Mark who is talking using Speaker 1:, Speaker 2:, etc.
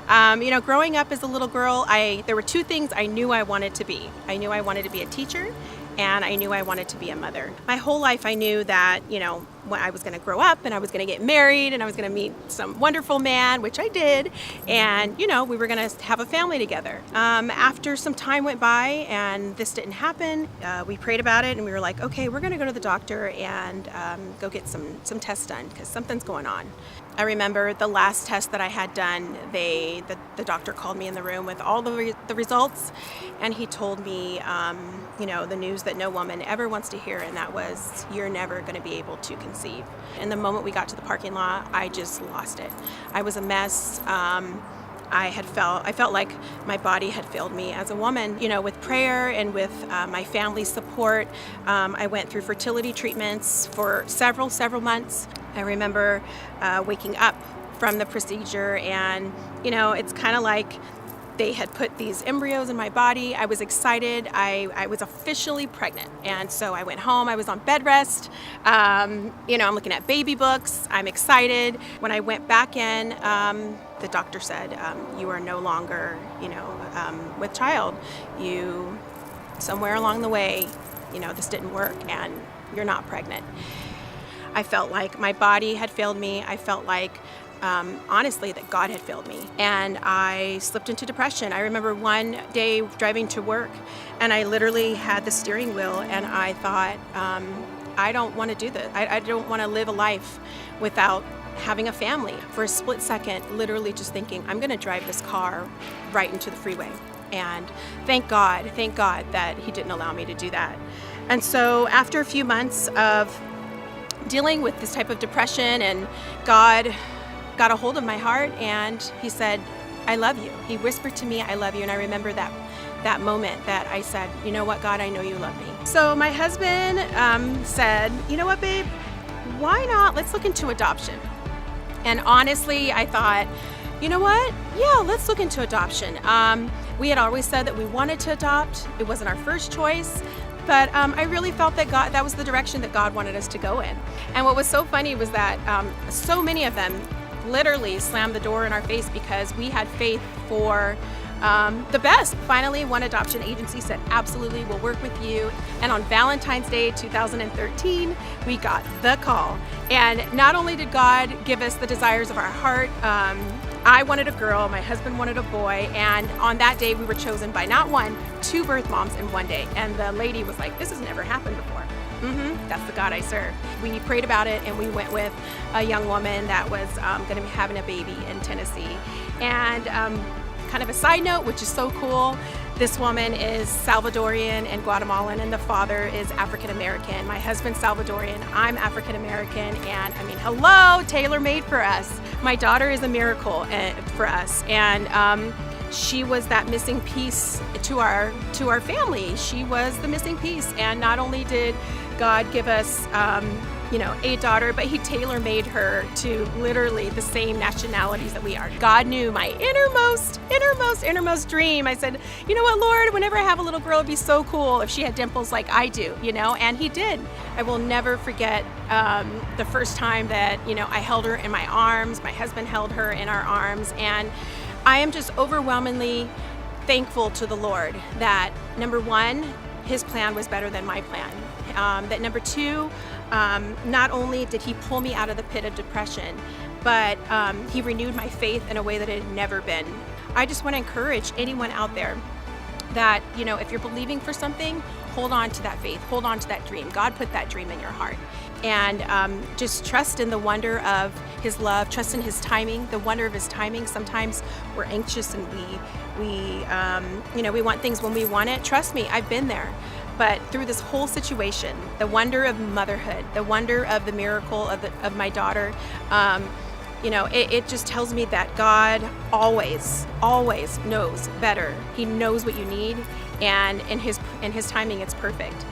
Speaker 1: Growing up as a little girl, there were two things I knew I wanted to be. I knew I wanted to be a teacher, and I knew I wanted to be a mother. My whole life I knew that, when I was going to grow up and I was going to get married and I was going to meet some wonderful man, which I did, and, we were going to have a family together. After some time went by and this didn't happen, we prayed about it and we were like, okay, we're going to go to the doctor and go get some tests done because something's going on. I remember the last test that I had done, the doctor called me in the room with all the results, and he told me, the news that no woman ever wants to hear, and that was, you're never going to be able to conceive. And the moment we got to the parking lot, I just lost it. I was a mess. I felt like my body had failed me as a woman. With prayer and with my family's support, I went through fertility treatments for several months. I remember waking up from the procedure and, it's kind of like they had put these embryos in my body. I was excited. I was officially pregnant. And so I went home. I was on bed rest. I'm looking at baby books. I'm excited. When I went back in, the doctor said, you are no longer, with child. Somewhere along the way, this didn't work and you're not pregnant. I felt like my body had failed me. I felt like, honestly, that God had failed me. And I slipped into depression. I remember one day driving to work and I literally had the steering wheel and I thought, I don't want to do this. I don't want to live a life without having a family. For a split second, literally just thinking, I'm going to drive this car right into the freeway. And thank God that He didn't allow me to do that. And so after a few months of dealing with this type of depression, and God got a hold of my heart and He said, I love you. He whispered to me, I love you. And I remember that moment that I said, you know what, God, I know you love me. So my husband said, you know what, babe, why not? Let's look into adoption. And honestly, I thought, you know what? Yeah, let's look into adoption. We had always said that we wanted to adopt. It wasn't our first choice. But I really felt that that was the direction that God wanted us to go in. And what was so funny was that so many of them literally slammed the door in our face because we had faith for the best. Finally, one adoption agency said, absolutely, we'll work with you. And on Valentine's Day 2013, we got the call. And not only did God give us the desires of our heart, I wanted a girl, my husband wanted a boy, and on that day we were chosen by not one, two birth moms in one day. And the lady was like, this has never happened before. That's the God I serve. We prayed about it and we went with a young woman that was going to be having a baby in Tennessee. And kind of a side note, which is so cool, this woman is Salvadorian and Guatemalan, and the father is African American. My husband's Salvadorian, I'm African American, and hello, tailor-made for us. My daughter is a miracle for us, and she was that missing piece to our family. She was the missing piece, and not only did God give us a daughter, but He tailor-made her to literally the same nationalities that we are. God knew my innermost dream. I said, you know what, Lord, whenever I have a little girl, it'd be so cool if she had dimples like I do, and He did. I will never forget the first time that, I held her in my arms. My husband held her in our arms, and I am just overwhelmingly thankful to the Lord that, number one, His plan was better than my plan. That number two, not only did He pull me out of the pit of depression, but He renewed my faith in a way that it had never been. I just want to encourage anyone out there that, if you're believing for something, hold on to that faith, hold on to that dream. God put that dream in your heart. And just trust in the wonder of His love, trust in His timing, the wonder of His timing. Sometimes we're anxious and we want things when we want it. Trust me, I've been there. But through this whole situation, the wonder of motherhood, the wonder of the miracle of my daughter, it just tells me that God always knows better. He knows what you need, and in His timing, it's perfect.